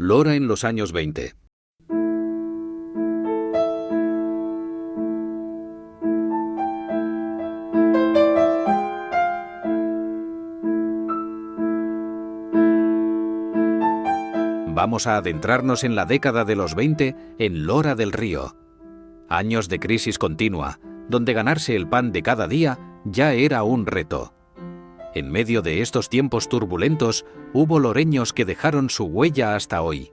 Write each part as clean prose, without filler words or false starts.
Lora en los años 20. Vamos a adentrarnos en la década de los 20 en Lora del Río. Años de crisis continua, donde ganarse el pan de cada día ya era un reto. En medio de estos tiempos turbulentos, hubo loreños que dejaron su huella hasta hoy.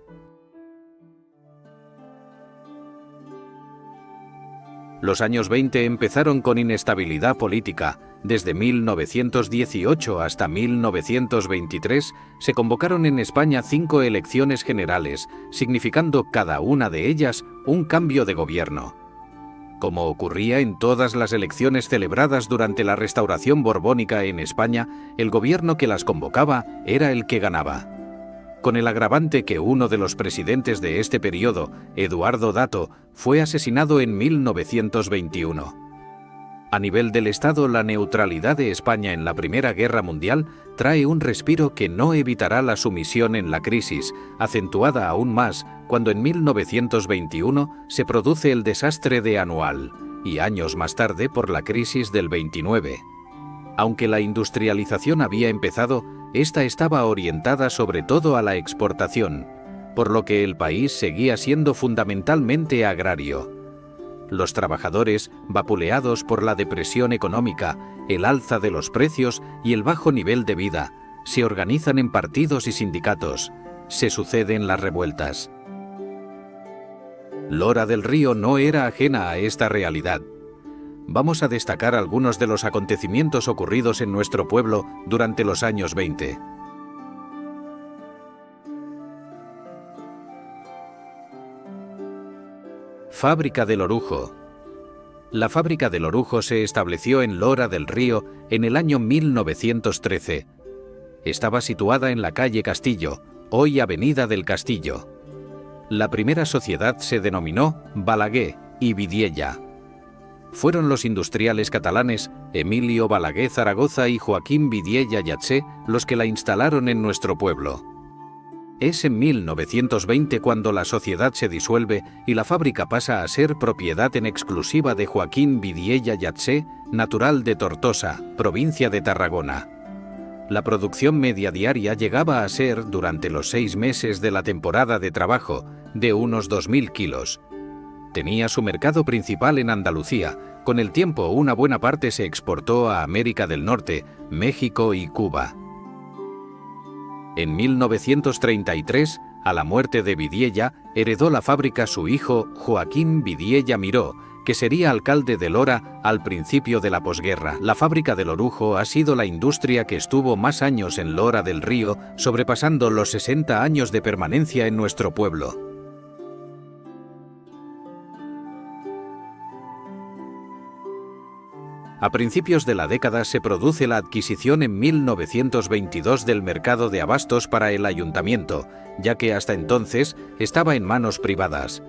Los años 20 empezaron con inestabilidad política. Desde 1918 hasta 1923 se convocaron en España 5 elecciones generales, significando cada una de ellas un cambio de gobierno. Como ocurría en todas las elecciones celebradas durante la Restauración borbónica en España, el gobierno que las convocaba era el que ganaba. Con el agravante que uno de los presidentes de este periodo, Eduardo Dato, fue asesinado en 1921. A nivel del Estado, la neutralidad de España en la Primera Guerra Mundial trae un respiro que no evitará la sumisión en la crisis, acentuada aún más cuando en 1921 se produce el desastre de Anual, y años más tarde por la crisis del 29. Aunque la industrialización había empezado, esta estaba orientada sobre todo a la exportación, por lo que el país seguía siendo fundamentalmente agrario. Los trabajadores, vapuleados por la depresión económica, el alza de los precios y el bajo nivel de vida, se organizan en partidos y sindicatos. Se suceden las revueltas. Lora del Río no era ajena a esta realidad. Vamos a destacar algunos de los acontecimientos ocurridos en nuestro pueblo durante los años 20. Fábrica del Orujo. La fábrica del Orujo se estableció en Lora del Río en el año 1913. Estaba situada en la calle Castillo, hoy Avenida del Castillo. La primera sociedad se denominó Balaguer y Vidiella. Fueron los industriales catalanes Emilio Balaguer Zaragoza y Joaquín Vidiella Yatzé los que la instalaron en nuestro pueblo. Es en 1920 cuando la sociedad se disuelve y la fábrica pasa a ser propiedad en exclusiva de Joaquín Vidiella Yatzé, natural de Tortosa, provincia de Tarragona. La producción media diaria llegaba a ser, durante los 6 meses de la temporada de trabajo, de unos 2.000 kilos. Tenía su mercado principal en Andalucía. Con el tiempo, una buena parte se exportó a América del Norte, México y Cuba. En 1933, a la muerte de Vidiella, heredó la fábrica su hijo Joaquín Vidiella Miró, que sería alcalde de Lora al principio de la posguerra. La fábrica del Orujo ha sido la industria que estuvo más años en Lora del Río, sobrepasando los 60 años de permanencia en nuestro pueblo. A principios de la década se produce la adquisición en 1922 del mercado de abastos para el ayuntamiento, ya que hasta entonces estaba en manos privadas.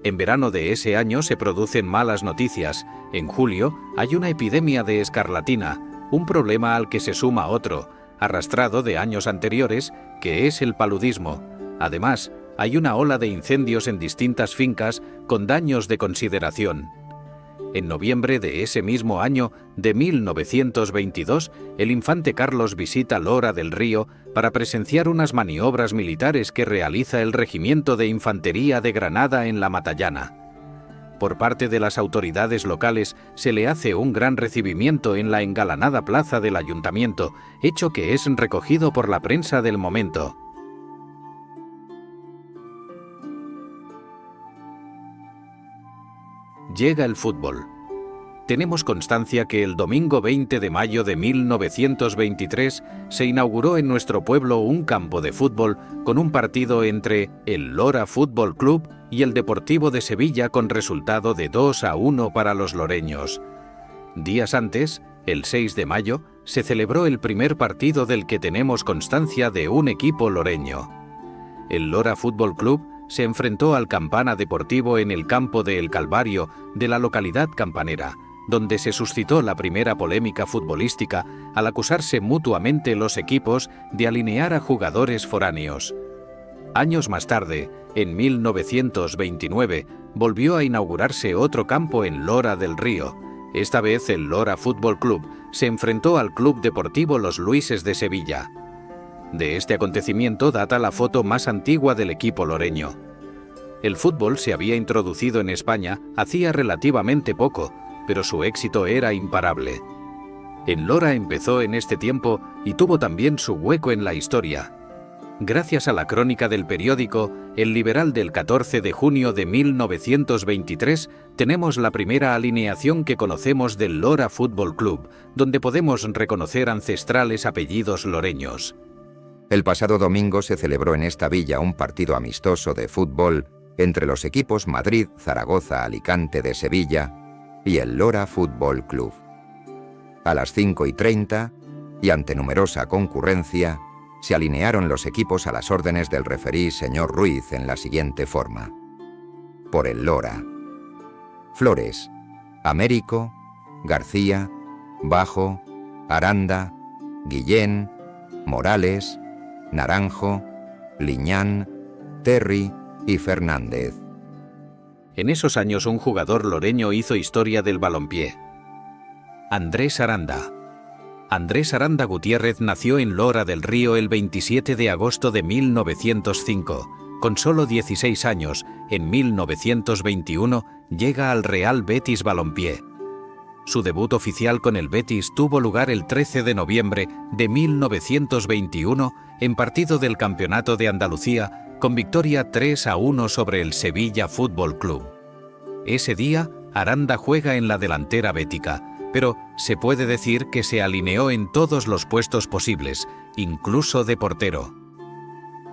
En verano de ese año se producen malas noticias. En julio hay una epidemia de escarlatina, un problema al que se suma otro, arrastrado de años anteriores, que es el paludismo. Además, hay una ola de incendios en distintas fincas con daños de consideración. En noviembre de ese mismo año, de 1922, el infante Carlos visita Lora del Río para presenciar unas maniobras militares que realiza el Regimiento de Infantería de Granada en la Matallana. Por parte de las autoridades locales se le hace un gran recibimiento en la engalanada plaza del ayuntamiento, hecho que es recogido por la prensa del momento. Llega el fútbol. Tenemos constancia que el domingo 20 de mayo de 1923 se inauguró en nuestro pueblo un campo de fútbol con un partido entre el Lora Fútbol Club y el Deportivo de Sevilla con resultado de 2-1 para los loreños. Días antes, el 6 de mayo, se celebró el primer partido del que tenemos constancia de un equipo loreño. El Lora Fútbol Club se enfrentó al Campana Deportivo en el campo de El Calvario de la localidad campanera, donde se suscitó la primera polémica futbolística al acusarse mutuamente los equipos de alinear a jugadores foráneos. Años más tarde, en 1929, volvió a inaugurarse otro campo en Lora del Río. Esta vez el Lora Fútbol Club se enfrentó al Club Deportivo Los Luises de Sevilla. De este acontecimiento data la foto más antigua del equipo loreño. El fútbol se había introducido en España hacía relativamente poco, pero su éxito era imparable. En Lora empezó en este tiempo y tuvo también su hueco en la historia. Gracias a la crónica del periódico El Liberal del 14 de junio de 1923, tenemos la primera alineación que conocemos del Lora Fútbol Club, donde podemos reconocer ancestrales apellidos loreños. El pasado domingo se celebró en esta villa un partido amistoso de fútbol entre los equipos Madrid, Zaragoza, Alicante de Sevilla y el Lora Fútbol Club. A las 5:30, y ante numerosa concurrencia, se alinearon los equipos a las órdenes del referí señor Ruiz en la siguiente forma. Por el Lora: Flores, Américo, García, Bajo, Aranda, Guillén, Morales, Naranjo, Liñán, Terry y Fernández. En esos años un jugador loreño hizo historia del balompié. Andrés Aranda. Andrés Aranda Gutiérrez nació en Lora del Río el 27 de agosto de 1905. Con solo 16 años, en 1921, llega al Real Betis Balompié. Su debut oficial con el Betis tuvo lugar el 13 de noviembre de 1921 en partido del Campeonato de Andalucía con victoria 3-1 sobre el Sevilla Fútbol Club. Ese día, Aranda juega en la delantera bética, pero se puede decir que se alineó en todos los puestos posibles, incluso de portero.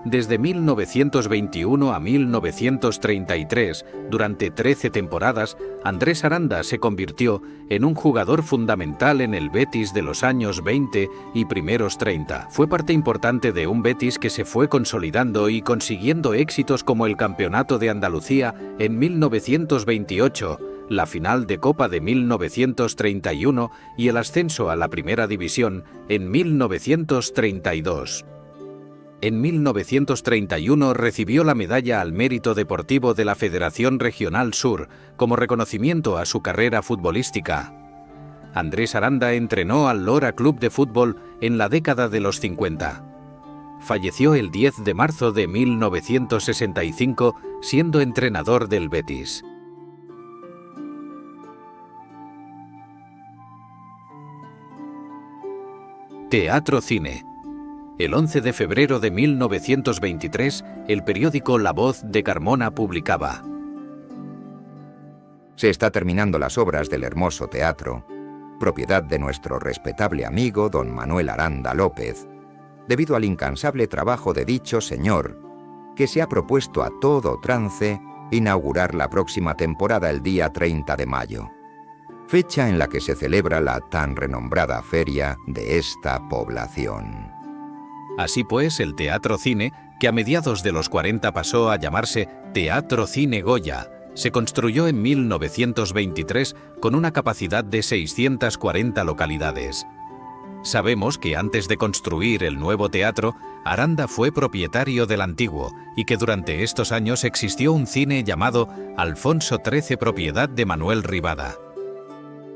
Desde 1921 a 1933, durante 13 temporadas, Andrés Aranda se convirtió en un jugador fundamental en el Betis de los años 20 y primeros 30. Fue parte importante de un Betis que se fue consolidando y consiguiendo éxitos como el Campeonato de Andalucía en 1928, la final de Copa de 1931 y el ascenso a la Primera División en 1932. En 1931 recibió la Medalla al Mérito Deportivo de la Federación Regional Sur como reconocimiento a su carrera futbolística. Andrés Aranda entrenó al Lora Club de Fútbol en la década de los 50. Falleció el 10 de marzo de 1965 siendo entrenador del Betis. Teatro-cine. El 11 de febrero de 1923, el periódico La Voz de Carmona publicaba: Se está terminando las obras del hermoso teatro, propiedad de nuestro respetable amigo don Manuel Aranda López, debido al incansable trabajo de dicho señor, que se ha propuesto a todo trance inaugurar la próxima temporada el día 30 de mayo, fecha en la que se celebra la tan renombrada feria de esta población. Así pues, el teatro-cine, que a mediados de los 40 pasó a llamarse Teatro Cine Goya, se construyó en 1923 con una capacidad de 640 localidades. Sabemos que antes de construir el nuevo teatro, Aranda fue propietario del antiguo y que durante estos años existió un cine llamado Alfonso XIII, propiedad de Manuel Rivada.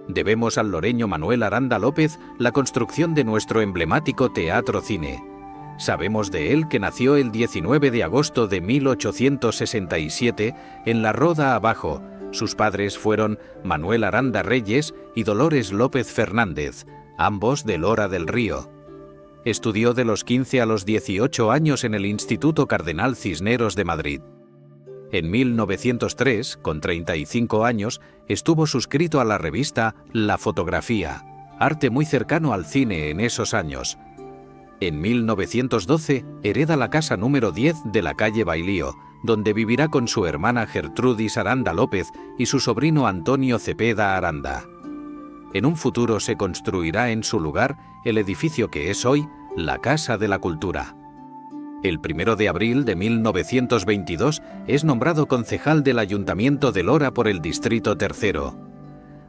Debemos al loreño Manuel Aranda López la construcción de nuestro emblemático teatro-cine. Sabemos de él que nació el 19 de agosto de 1867 en La Roda Abajo. Sus padres fueron Manuel Aranda Reyes y Dolores López Fernández, ambos de Lora del Río. Estudió de los 15 a los 18 años en el Instituto Cardenal Cisneros de Madrid. En 1903, con 35 años, estuvo suscrito a la revista La Fotografía, arte muy cercano al cine en esos años. En 1912 hereda la casa número 10 de la calle Bailío, donde vivirá con su hermana Gertrudis Aranda López y su sobrino Antonio Cepeda Aranda. En un futuro se construirá en su lugar el edificio que es hoy la Casa de la Cultura. El 1 de abril de 1922 es nombrado concejal del Ayuntamiento de Lora por el Distrito Tercero.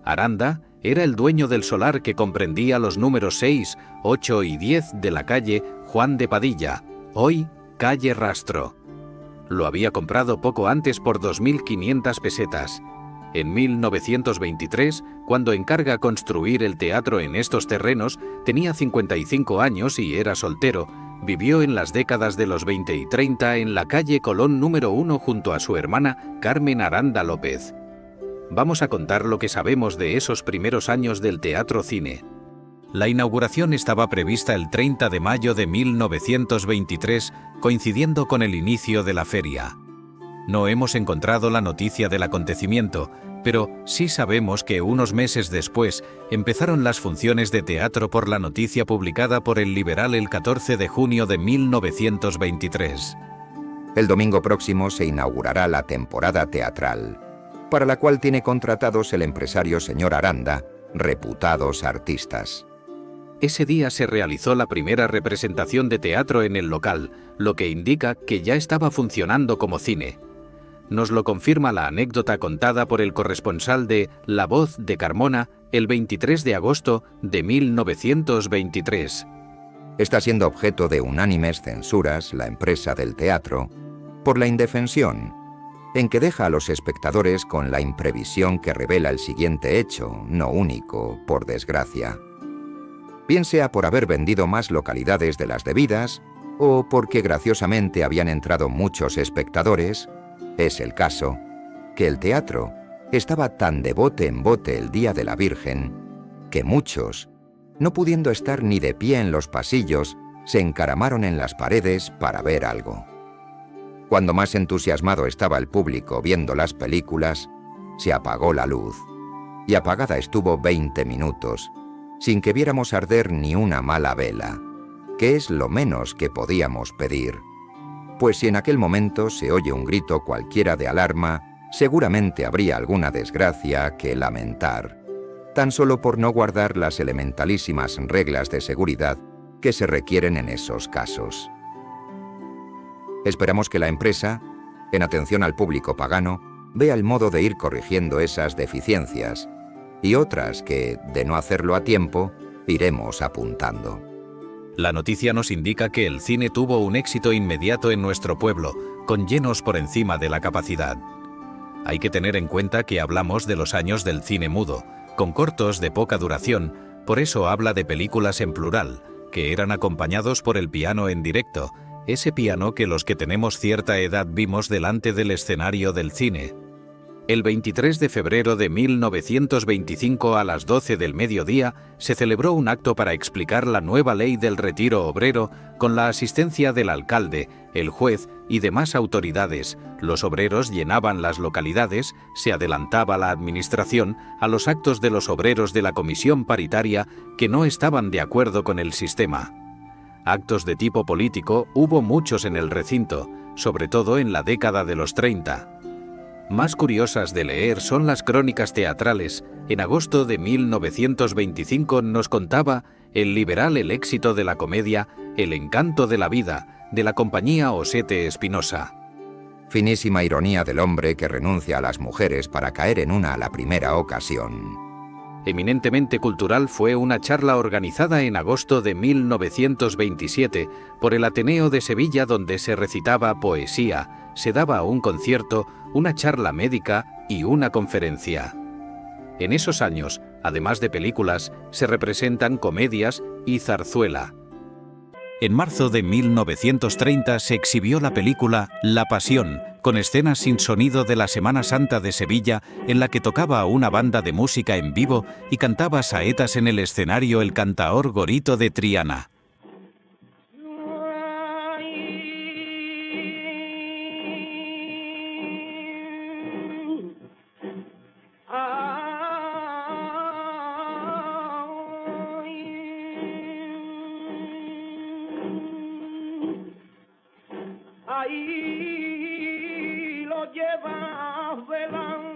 Aranda era el dueño del solar que comprendía los números 6, 8 y 10 de la calle Juan de Padilla, hoy calle Rastro. Lo había comprado poco antes por 2.500 pesetas. En 1923, cuando encarga construir el teatro en estos terrenos, tenía 55 años y era soltero. Vivió en las décadas de los 20 y 30 en la calle Colón número 1 junto a su hermana Carmen Aranda López. Vamos a contar lo que sabemos de esos primeros años del Teatro Cine. La inauguración estaba prevista el 30 de mayo de 1923, coincidiendo con el inicio de la feria. No hemos encontrado la noticia del acontecimiento, pero sí sabemos que unos meses después empezaron las funciones de teatro por la noticia publicada por El Liberal el 14 de junio de 1923. El domingo próximo se inaugurará la temporada teatral, para la cual tiene contratados el empresario señor Aranda, reputados artistas. Ese día se realizó la primera representación de teatro en el local, lo que indica que ya estaba funcionando como cine. Nos lo confirma la anécdota contada por el corresponsal de La Voz de Carmona el 23 de agosto de 1923. Está siendo objeto de unánimes censuras la empresa del teatro por la indefensión, en que deja a los espectadores con la imprevisión que revela el siguiente hecho, no único, por desgracia. Bien sea por haber vendido más localidades de las debidas, o porque graciosamente habían entrado muchos espectadores, es el caso que el teatro estaba tan de bote en bote el día de la Virgen, que muchos, no pudiendo estar ni de pie en los pasillos, se encaramaron en las paredes para ver algo. Cuando más entusiasmado estaba el público viendo las películas, se apagó la luz, y apagada estuvo 20 minutos, sin que viéramos arder ni una mala vela, que es lo menos que podíamos pedir. Pues si en aquel momento se oye un grito cualquiera de alarma, seguramente habría alguna desgracia que lamentar, tan solo por no guardar las elementalísimas reglas de seguridad que se requieren en esos casos. Esperamos que la empresa, en atención al público pagano, vea el modo de ir corrigiendo esas deficiencias, y otras que, de no hacerlo a tiempo, iremos apuntando. La noticia nos indica que el cine tuvo un éxito inmediato en nuestro pueblo, con llenos por encima de la capacidad. Hay que tener en cuenta que hablamos de los años del cine mudo, con cortos de poca duración, por eso habla de películas en plural, que eran acompañados por el piano en directo, ese piano que los que tenemos cierta edad vimos delante del escenario del cine. El 23 de febrero de 1925 a las 12 del mediodía se celebró un acto para explicar la nueva ley del retiro obrero con la asistencia del alcalde, el juez y demás autoridades. Los obreros llenaban las localidades, se adelantaba la administración a los actos de los obreros de la comisión paritaria que no estaban de acuerdo con el sistema. Actos de tipo político hubo muchos en el recinto, sobre todo en la década de los 30. Más curiosas de leer son las crónicas teatrales. En agosto de 1925 nos contaba El Liberal el éxito de la comedia El encanto de la vida, de la compañía Osete Espinosa. Finísima ironía del hombre que renuncia a las mujeres para caer en una a la primera ocasión. Eminentemente cultural fue una charla organizada en agosto de 1927 por el Ateneo de Sevilla, donde se recitaba poesía, se daba un concierto, una charla médica y una conferencia. En esos años, además de películas, se representan comedias y zarzuela. En marzo de 1930 se exhibió la película La Pasión, con escenas sin sonido de la Semana Santa de Sevilla, en la que tocaba una banda de música en vivo y cantaba saetas en el escenario el cantaor Gorito de Triana. Ahí lo llevas delante.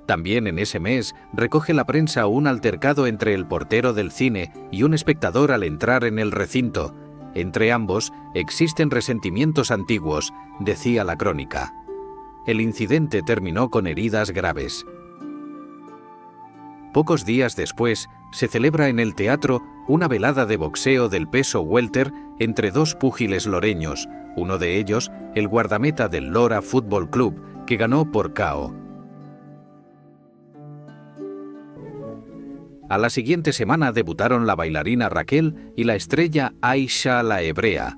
También en ese mes recoge la prensa un altercado entre el portero del cine y un espectador al entrar en el recinto. Entre ambos, existen resentimientos antiguos, decía la crónica. El incidente terminó con heridas graves. Pocos días después, se celebra en el teatro una velada de boxeo del peso welter entre dos púgiles loreños, uno de ellos el guardameta del Lora Fútbol Club, que ganó por KO. A la siguiente semana debutaron la bailarina Raquel y la estrella Aisha la Hebrea.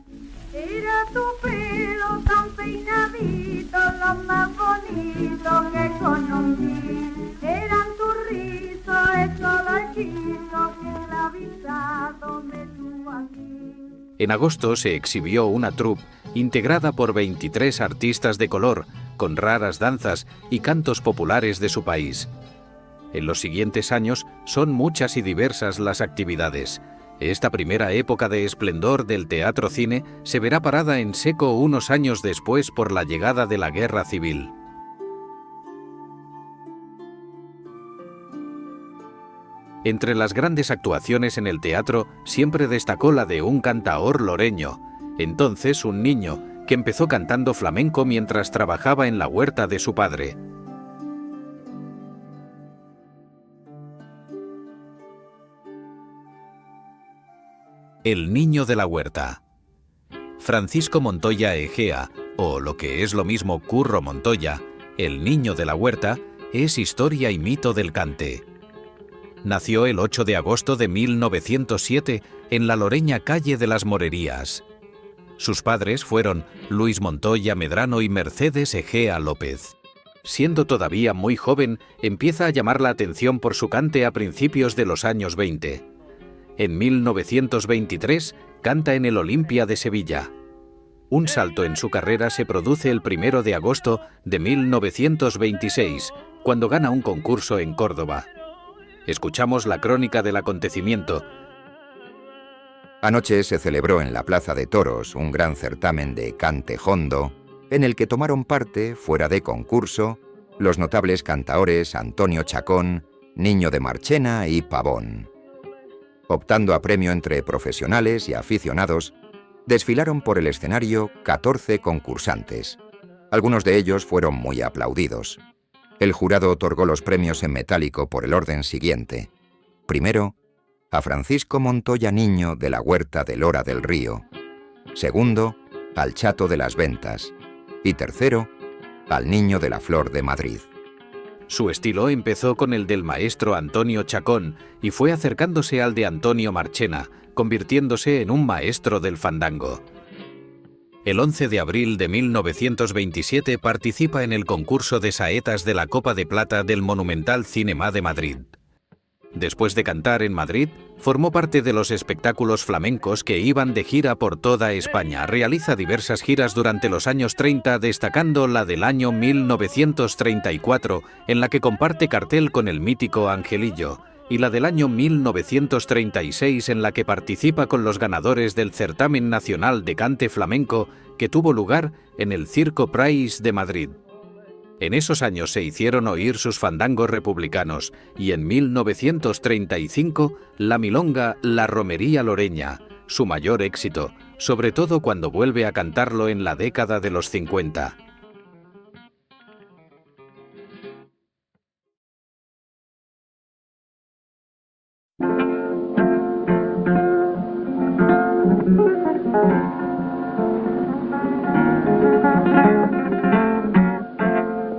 Era tu pelo tan peinadito, lo más bonito que conocí. Eran tu risa, eso lo chico que el avisado me tuvo aquí. En agosto se exhibió una troupe integrada por 23 artistas de color, con raras danzas y cantos populares de su país. En los siguientes años son muchas y diversas las actividades. Esta primera época de esplendor del teatro-cine se verá parada en seco unos años después por la llegada de la Guerra Civil. Entre las grandes actuaciones en el teatro siempre destacó la de un cantaor loreño, entonces un niño, que empezó cantando flamenco mientras trabajaba en la huerta de su padre. El niño de la huerta. Francisco Montoya Egea, o lo que es lo mismo Curro Montoya, el niño de la huerta, es historia y mito del cante. Nació el 8 de agosto de 1907 en la loreña calle de las Morerías. Sus padres fueron Luis Montoya Medrano y Mercedes Egea López. Siendo todavía muy joven, empieza a llamar la atención por su cante a principios de los años 20. En 1923 canta en el Olimpia de Sevilla. Un salto en su carrera se produce el 1 de agosto de 1926, cuando gana un concurso en Córdoba. Escuchamos la crónica del acontecimiento. Anoche se celebró en la Plaza de Toros un gran certamen de cante jondo, en el que tomaron parte, fuera de concurso, los notables cantaores Antonio Chacón, Niño de Marchena y Pavón. Optando a premio entre profesionales y aficionados, desfilaron por el escenario 14 concursantes. Algunos de ellos fueron muy aplaudidos. El jurado otorgó los premios en metálico por el orden siguiente. Primero, a Francisco Montoya Niño de la Huerta de Lora del Río. Segundo, al Chato de las Ventas. Y tercero, al Niño de la Flor de Madrid. Su estilo empezó con el del maestro Antonio Chacón y fue acercándose al de Antonio Marchena, convirtiéndose en un maestro del fandango. El 11 de abril de 1927 participa en el concurso de saetas de la Copa de Plata del Monumental Cinema de Madrid. Después de cantar en Madrid, formó parte de los espectáculos flamencos que iban de gira por toda España. Realiza diversas giras durante los años 30, destacando la del año 1934, en la que comparte cartel con el mítico Angelillo, y la del año 1936, en la que participa con los ganadores del Certamen Nacional de Cante Flamenco, que tuvo lugar en el Circo Price de Madrid. En esos años se hicieron oír sus fandangos republicanos y en 1935 la milonga La Romería Loreña, su mayor éxito, sobre todo cuando vuelve a cantarlo en la década de los 50.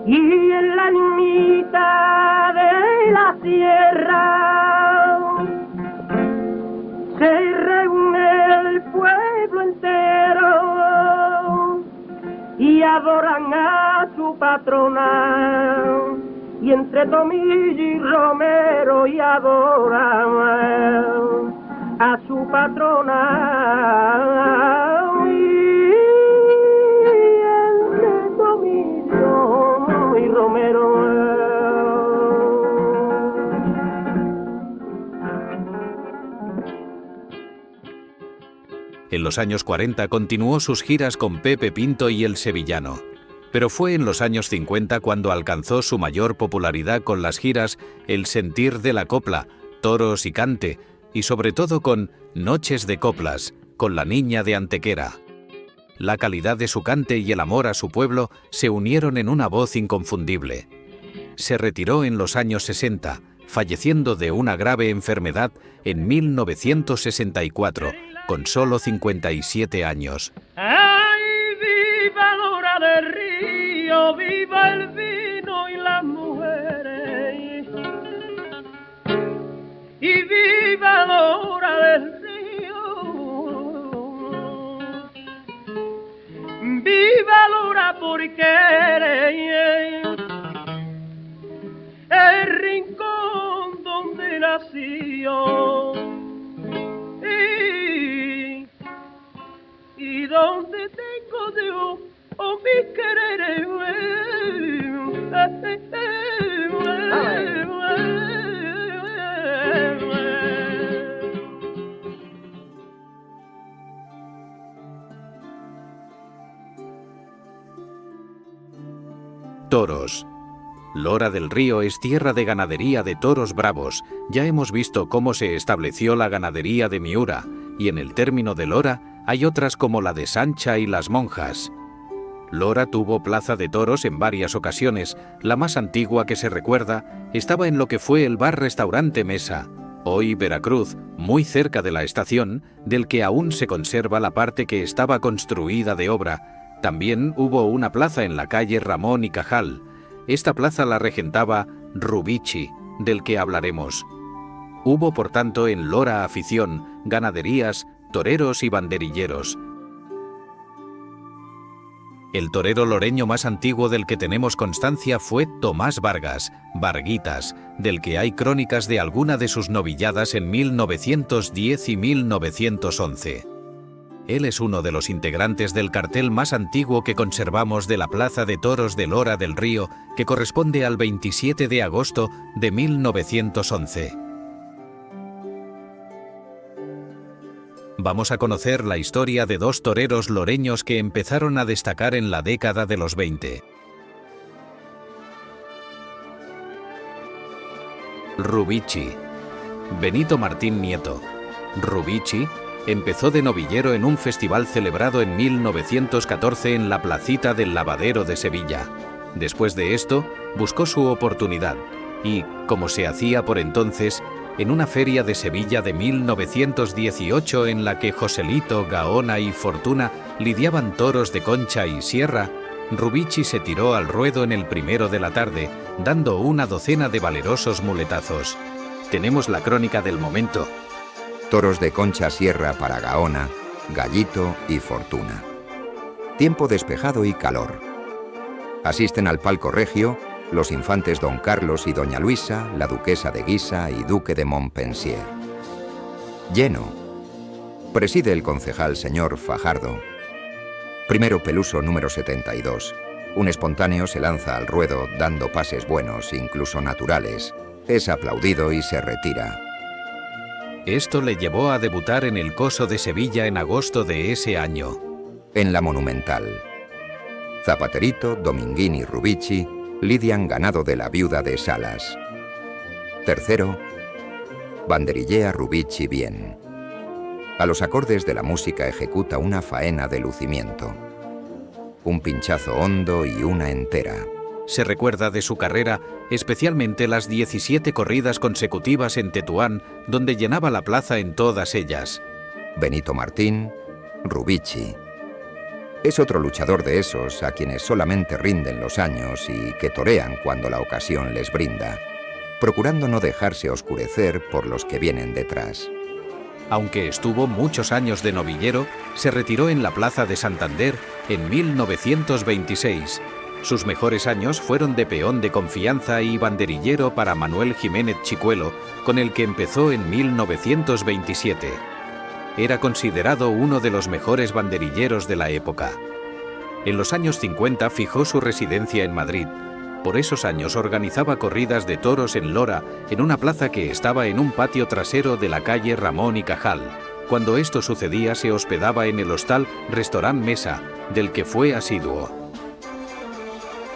Y en la limita de la sierra se reúne el pueblo entero y adoran a su patrona, y entre Tomillo y Romero y adoran a su patrona. En los años 40 continuó sus giras con Pepe Pinto y El Sevillano, pero fue en los años 50 cuando alcanzó su mayor popularidad con las giras El Sentir de la Copla, Toros y Cante, y sobre todo con Noches de Coplas, con La Niña de Antequera. La calidad de su cante y el amor a su pueblo se unieron en una voz inconfundible. Se retiró en los años 60, falleciendo de una grave enfermedad en 1964, con solo 57 años. ¡Ay, viva Lora del Río! ¡Viva el vino y las mujeres! ¡Y viva Lora del Río! ¡Viva Lora porque eres el rincón donde nació! Y donde tengo Dios, oh mis quereres. Toros. Lora del Río es tierra de ganadería de toros bravos. Ya hemos visto cómo se estableció la ganadería de Miura, y en el término de Lora hay otras como la de Sancha y Las Monjas. Lora tuvo plaza de toros en varias ocasiones. La más antigua que se recuerda estaba en lo que fue el bar-restaurante Mesa, hoy Veracruz, muy cerca de la estación, del que aún se conserva la parte que estaba construida de obra. También hubo una plaza en la calle Ramón y Cajal. Esta plaza la regentaba Rubici, del que hablaremos. Hubo, por tanto, en Lora afición, ganaderías, toreros y banderilleros. El torero loreño más antiguo del que tenemos constancia fue Tomás Vargas, Varguitas, del que hay crónicas de alguna de sus novilladas en 1910 y 1911. Él es uno de los integrantes del cartel más antiguo que conservamos de la Plaza de Toros de Lora del Río, que corresponde al 27 de agosto de 1911. Vamos a conocer la historia de dos toreros loreños que empezaron a destacar en la década de los 20. Rubici. Benito Martín Nieto. Rubici empezó de novillero en un festival celebrado en 1914 en la placita del Lavadero de Sevilla. Después de esto, buscó su oportunidad y, como se hacía por entonces, en una feria de Sevilla de 1918 en la que Joselito, Gaona y Fortuna lidiaban toros de concha y sierra, Rubici se tiró al ruedo en el primero de la tarde, dando una docena de valerosos muletazos. Tenemos la crónica del momento. Toros de concha sierra para Gaona, Gallito y Fortuna. Tiempo despejado y calor. Asisten al palco regio los infantes Don Carlos y Doña Luisa, la duquesa de Guisa y duque de Montpensier. Lleno. Preside el concejal señor Fajardo. Primero Peluso número 72. Un espontáneo se lanza al ruedo dando pases buenos, incluso naturales. Es aplaudido y se retira. Esto le llevó a debutar en el Coso de Sevilla en agosto de ese año. En la Monumental. Zapaterito, Dominguín y Rubici lidian ganado de la viuda de Salas. Tercero, banderillea Rubici bien. A los acordes de la música ejecuta una faena de lucimiento. Un pinchazo hondo y una entera. Se recuerda de su carrera especialmente las 17 corridas consecutivas en Tetuán, donde llenaba la plaza en todas ellas. Benito Martín, Rubici. Es otro luchador de esos a quienes solamente rinden los años y que torean cuando la ocasión les brinda, procurando no dejarse oscurecer por los que vienen detrás. Aunque estuvo muchos años de novillero, se retiró en la Plaza de Santander en 1926. Sus mejores años fueron de peón de confianza y banderillero para Manuel Jiménez Chicuelo, con el que empezó en 1927. Era considerado uno de los mejores banderilleros de la época. En los años 50 fijó su residencia en Madrid. Por esos años organizaba corridas de toros en Lora, en una plaza que estaba en un patio trasero de la calle Ramón y Cajal. Cuando esto sucedía se hospedaba en el hostal Restaurant Mesa, del que fue asiduo.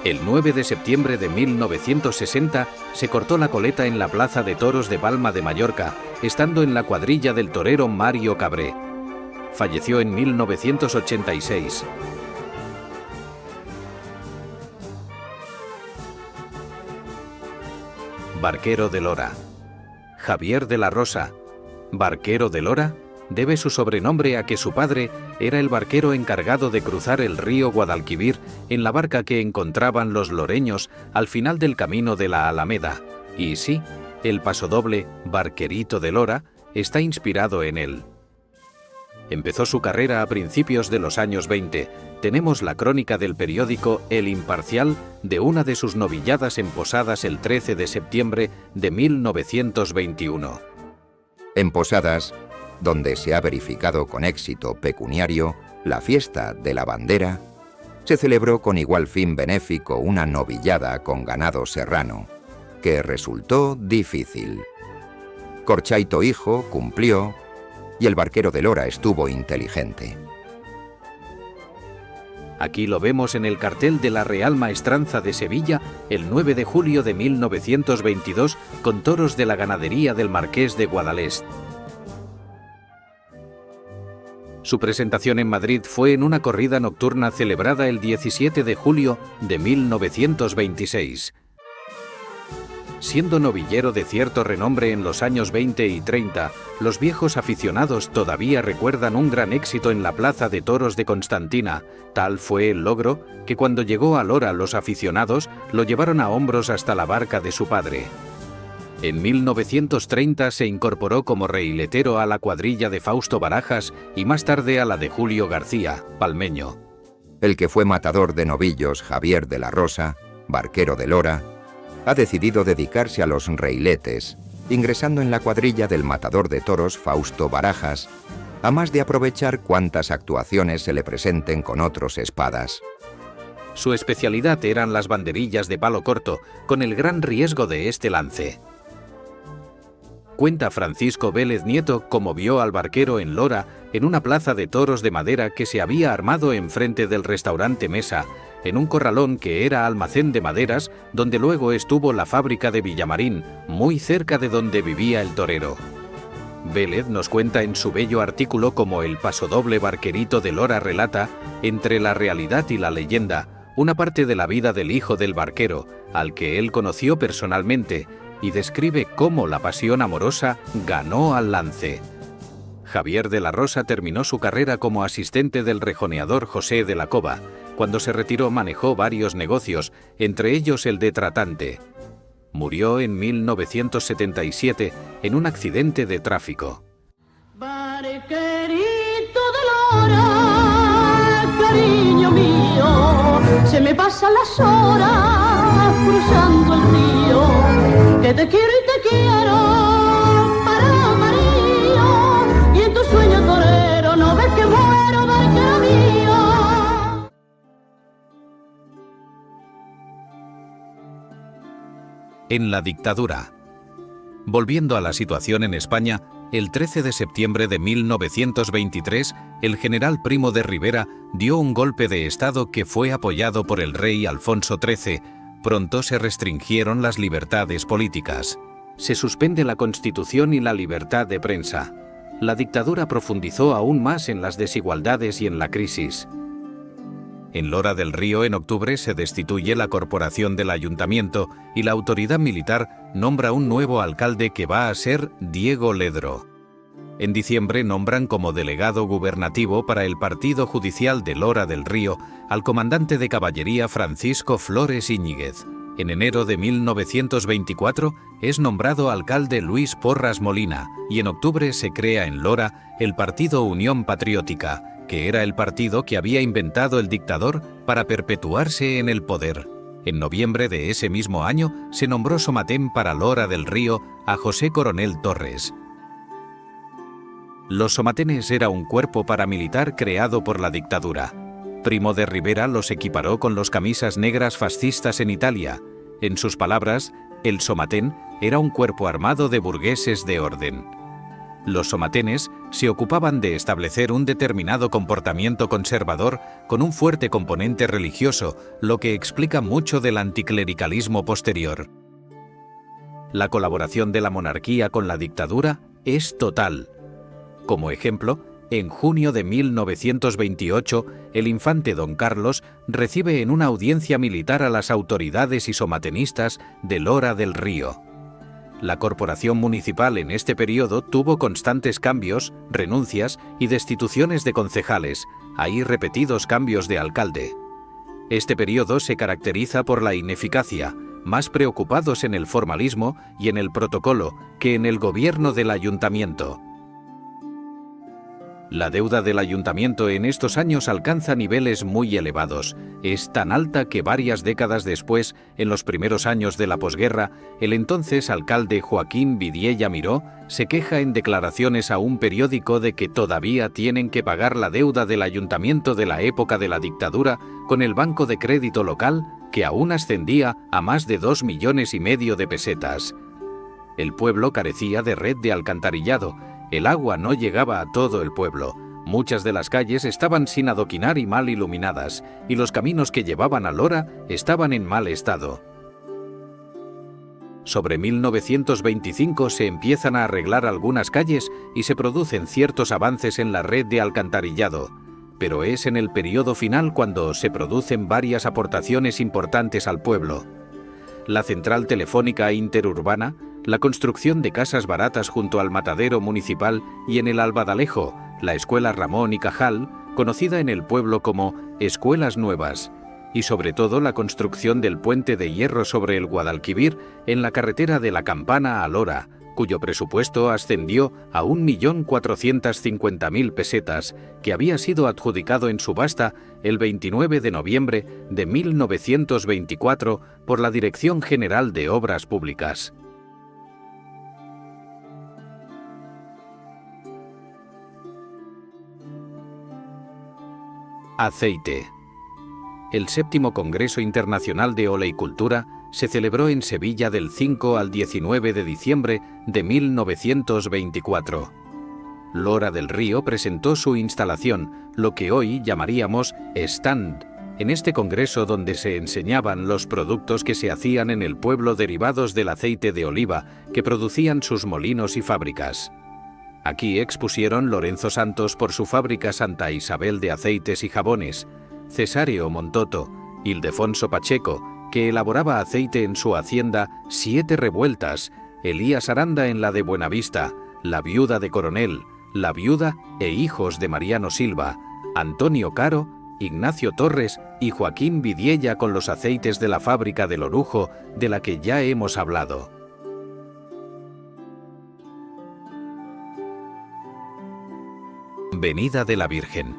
El 9 de septiembre de 1960 se cortó la coleta en la Plaza de Toros de Palma de Mallorca, estando en la cuadrilla del torero Mario Cabré. Falleció en 1986. Barquero de Lora. Javier de la Rosa, barquero de Lora, debe su sobrenombre a que su padre era el barquero encargado de cruzar el río Guadalquivir en la barca que encontraban los loreños al final del camino de la Alameda. Y sí, el pasodoble Barquerito de Lora está inspirado en él. Empezó su carrera a principios de los años 20. Tenemos la crónica del periódico El Imparcial de una de sus novilladas en Posadas el 13 de septiembre de 1921. En Posadas, donde se ha verificado con éxito pecuniario la fiesta de la bandera, se celebró con igual fin benéfico una novillada con ganado serrano, que resultó difícil. Corchaito hijo cumplió y el barquero de Lora estuvo inteligente. Aquí lo vemos en el cartel de la Real Maestranza de Sevilla el 9 de julio de 1922 con toros de la ganadería del Marqués de Guadalest. Su presentación en Madrid fue en una corrida nocturna celebrada el 17 de julio de 1926. Siendo novillero de cierto renombre en los años 20 y 30, los viejos aficionados todavía recuerdan un gran éxito en la Plaza de Toros de Constantina. Tal fue el logro que cuando llegó a Lora los aficionados lo llevaron a hombros hasta la barca de su padre. En 1930 se incorporó como rehiletero a la cuadrilla de Fausto Barajas y más tarde a la de Julio García, palmeño. El que fue matador de novillos, Javier de la Rosa, barquero de Lora, ha decidido dedicarse a los rehiletes, ingresando en la cuadrilla del matador de toros Fausto Barajas, a más de aprovechar cuantas actuaciones se le presenten con otros espadas. Su especialidad eran las banderillas de palo corto, con el gran riesgo de este lance. Cuenta Francisco Vélez Nieto cómo vio al barquero en Lora en una plaza de toros de madera que se había armado enfrente del restaurante Mesa, en un corralón que era almacén de maderas, donde luego estuvo la fábrica de Villamarín, muy cerca de donde vivía el torero. Vélez nos cuenta en su bello artículo cómo el pasodoble Barquerito de Lora relata, entre la realidad y la leyenda, una parte de la vida del hijo del barquero, al que él conoció personalmente, y describe cómo la pasión amorosa ganó al lance. Javier de la Rosa terminó su carrera como asistente del rejoneador José de la Cova. Cuando se retiró manejó varios negocios, entre ellos el de tratante. Murió en 1977 en un accidente de tráfico. Barquerito de Lora, cariño mío, se me pasan las horas cruzando el río, que te quiero y te quiero para amarillo, y en tu sueño torero no ves que muero, barquero mío. En la dictadura. Volviendo a la situación en España, el 13 de septiembre de 1923, el general Primo de Rivera dio un golpe de Estado que fue apoyado por el rey Alfonso XIII. Pronto se restringieron las libertades políticas. Se suspende la Constitución y la libertad de prensa. La dictadura profundizó aún más en las desigualdades y en la crisis. En Lora del Río, en octubre, se destituye la corporación del ayuntamiento y la autoridad militar nombra un nuevo alcalde que va a ser Diego Ledro. En diciembre nombran como delegado gubernativo para el partido judicial de Lora del Río al comandante de caballería Francisco Flores Íñiguez. En enero de 1924 es nombrado alcalde Luis Porras Molina y en octubre se crea en Lora el partido Unión Patriótica, que era el partido que había inventado el dictador para perpetuarse en el poder. En noviembre de ese mismo año se nombró somatén para Lora del Río a José Coronel Torres. Los somatenes era un cuerpo paramilitar creado por la dictadura. Primo de Rivera los equiparó con los camisas negras fascistas en Italia. En sus palabras, el somatén era un cuerpo armado de burgueses de orden. Los somatenes se ocupaban de establecer un determinado comportamiento conservador con un fuerte componente religioso, lo que explica mucho del anticlericalismo posterior. La colaboración de la monarquía con la dictadura es total. Como ejemplo, En junio de 1928, el infante don Carlos recibe en una audiencia militar a las autoridades y somatenistas de Lora del Río. La corporación municipal en este periodo tuvo constantes cambios, renuncias y destituciones de concejales, hay repetidos cambios de alcalde. Este periodo se caracteriza por la ineficacia, más preocupados en el formalismo y en el protocolo que en el gobierno del ayuntamiento. La deuda del ayuntamiento en estos años alcanza niveles muy elevados. Es tan alta que varias décadas después, en los primeros años de la posguerra, el entonces alcalde Joaquín Vidiella Miró se queja en declaraciones a un periódico de que todavía tienen que pagar la deuda del ayuntamiento de la época de la dictadura con el Banco de Crédito Local, que aún ascendía a más de 2,5 millones de pesetas. El pueblo carecía de red de alcantarillado. El agua no llegaba a todo el pueblo. Muchas de las calles estaban sin adoquinar y mal iluminadas, y los caminos que llevaban a Lora estaban en mal estado. Sobre 1925 se empiezan a arreglar algunas calles y se producen ciertos avances en la red de alcantarillado, pero es en el periodo final cuando se producen varias aportaciones importantes al pueblo. La central telefónica interurbana, la construcción de casas baratas junto al matadero municipal y en el Albadalejo, la escuela Ramón y Cajal, conocida en el pueblo como Escuelas Nuevas, y sobre todo la construcción del puente de hierro sobre el Guadalquivir en la carretera de La Campana a Lora, cuyo presupuesto ascendió a 1.450.000 pesetas, que había sido adjudicado en subasta el 29 de noviembre de 1924 por la Dirección General de Obras Públicas. Aceite. El séptimo Congreso Internacional de Oleicultura se celebró en Sevilla del 5 al 19 de diciembre de 1924. Lora del Río presentó su instalación, lo que hoy llamaríamos stand, en este congreso donde se enseñaban los productos que se hacían en el pueblo derivados del aceite de oliva que producían sus molinos y fábricas. Aquí expusieron Lorenzo Santos por su fábrica Santa Isabel de aceites y jabones, Cesáreo Montoto, Ildefonso Pacheco, que elaboraba aceite en su hacienda Siete Revueltas, Elías Aranda en la de Buenavista, la viuda de Coronel, la viuda e hijos de Mariano Silva, Antonio Caro, Ignacio Torres y Joaquín Vidiella con los aceites de la fábrica del Orujo, de la que ya hemos hablado. Venida de la Virgen.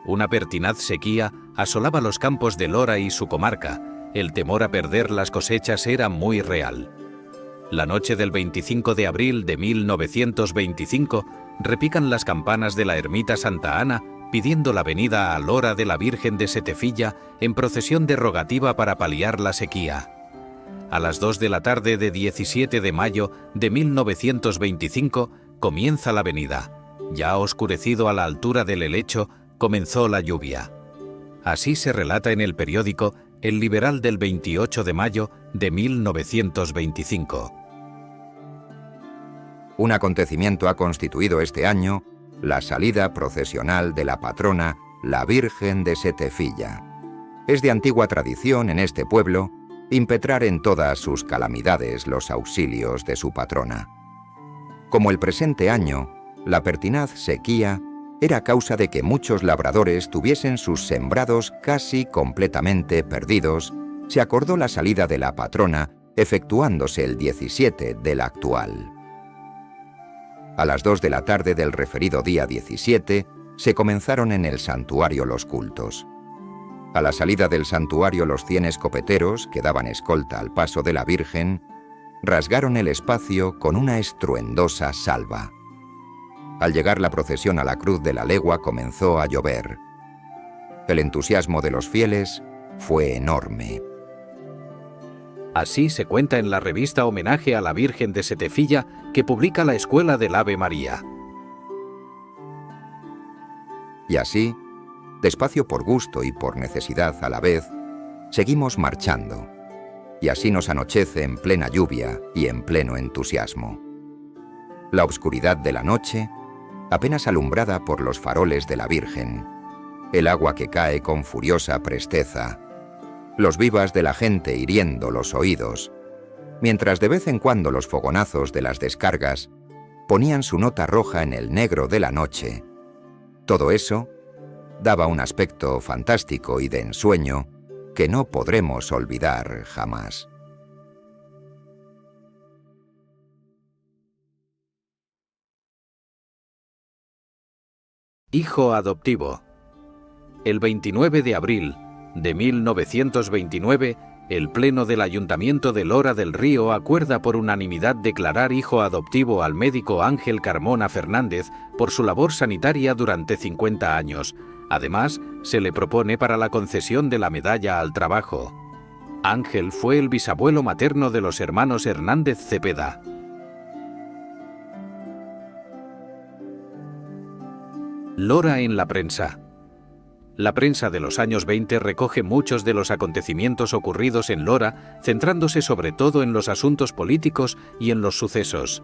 Una pertinaz sequía asolaba los campos de Lora y su comarca. El temor a perder las cosechas era muy real. La noche del 25 de abril de 1925 repican las campanas de la ermita Santa Ana pidiendo la venida a Lora de la Virgen de Setefilla en procesión de rogativa para paliar la sequía. A las 2 de la tarde de 17 de mayo de 1925 comienza la venida. Ya oscurecido a la altura del helecho, comenzó la lluvia. Así se relata en el periódico El Liberal del 28 de mayo de 1925. Un acontecimiento ha constituido este año la salida procesional de la patrona, la Virgen de Setefilla. Es de antigua tradición en este pueblo impetrar en todas sus calamidades los auxilios de su patrona. Como el presente año, la pertinaz sequía era causa de que muchos labradores tuviesen sus sembrados casi completamente perdidos, se acordó la salida de la patrona, efectuándose el 17 del actual. A las 2 de la tarde del referido día 17, se comenzaron en el santuario los cultos. A la salida del santuario los 100 escopeteros, que daban escolta al paso de la Virgen, rasgaron el espacio con una estruendosa salva. Al llegar la procesión a la Cruz de la Legua comenzó a llover. El entusiasmo de los fieles fue enorme. Así se cuenta en la revista Homenaje a la Virgen de Setefilla que publica la Escuela del Ave María. Y así, despacio por gusto y por necesidad a la vez, seguimos marchando. Y así nos anochece en plena lluvia y en pleno entusiasmo. La oscuridad de la noche apenas alumbrada por los faroles de la Virgen, el agua que cae con furiosa presteza, los vivas de la gente hiriendo los oídos, mientras de vez en cuando los fogonazos de las descargas ponían su nota roja en el negro de la noche. Todo eso daba un aspecto fantástico y de ensueño que no podremos olvidar jamás. Hijo adoptivo. El 29 de abril de 1929, el Pleno del Ayuntamiento de Lora del Río acuerda por unanimidad declarar hijo adoptivo al médico Ángel Carmona Fernández por su labor sanitaria durante 50 años. Además, se le propone para la concesión de la Medalla al Trabajo. Ángel fue el bisabuelo materno de los hermanos Hernández Cepeda. Lora en la prensa. La prensa de los años 20 recoge muchos de los acontecimientos ocurridos en Lora, centrándose sobre todo en los asuntos políticos y en los sucesos.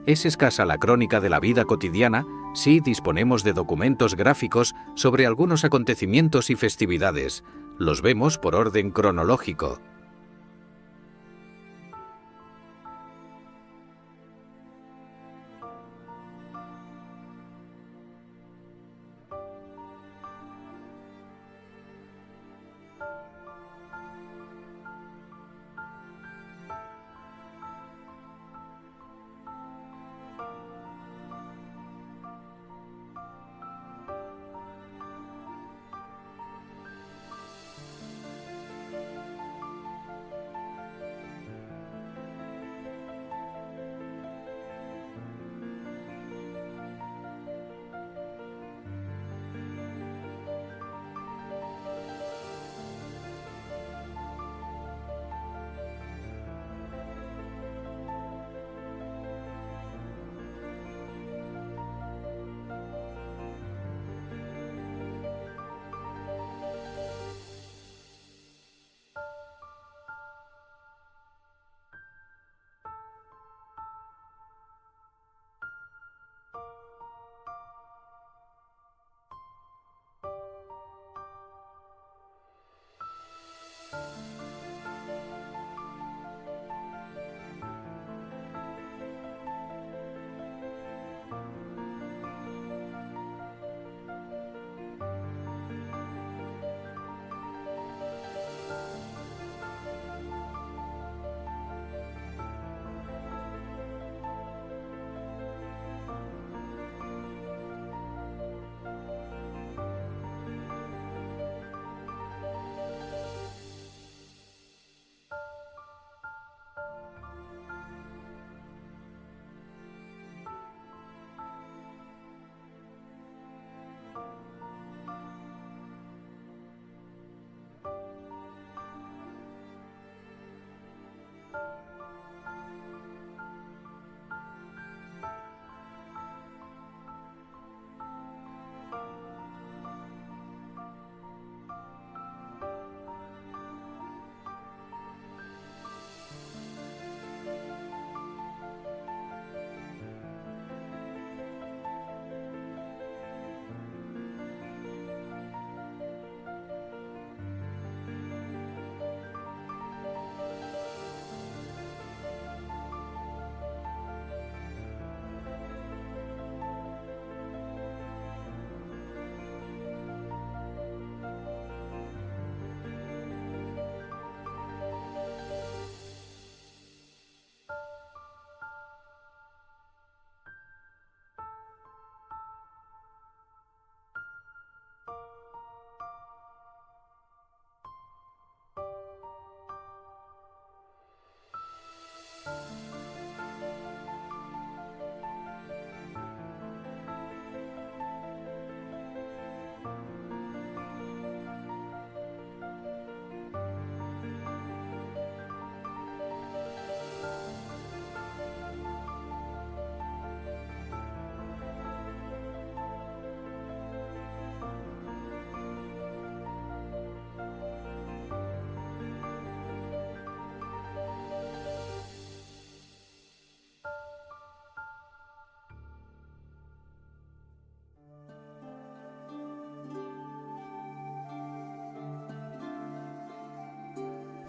Es escasa la crónica de la vida cotidiana, sí disponemos de documentos gráficos sobre algunos acontecimientos y festividades. Los vemos por orden cronológico.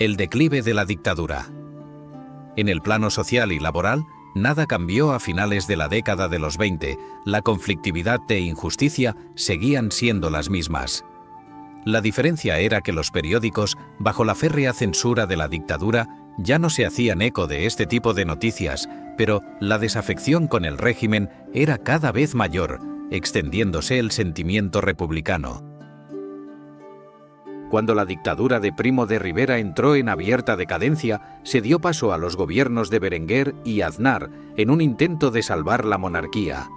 el declive de la dictadura. En el plano social y laboral, nada cambió a finales de la década de los 20, la conflictividad e injusticia seguían siendo las mismas. La diferencia era que los periódicos, bajo la férrea censura de la dictadura, ya no se hacían eco de este tipo de noticias, pero la desafección con el régimen era cada vez mayor, extendiéndose el sentimiento republicano. Cuando la dictadura de Primo de Rivera entró en abierta decadencia, se dio paso a los gobiernos de Berenguer y Aznar en un intento de salvar la monarquía.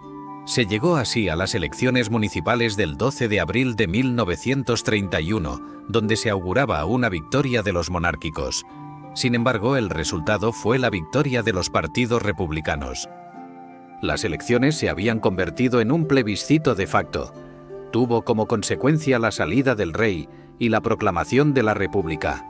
Se llegó así a las elecciones municipales del 12 de abril de 1931, donde se auguraba una victoria de los monárquicos. Sin embargo, el resultado fue la victoria de los partidos republicanos. Las elecciones se habían convertido en un plebiscito de facto. Tuvo como consecuencia la salida del rey y la proclamación de la República.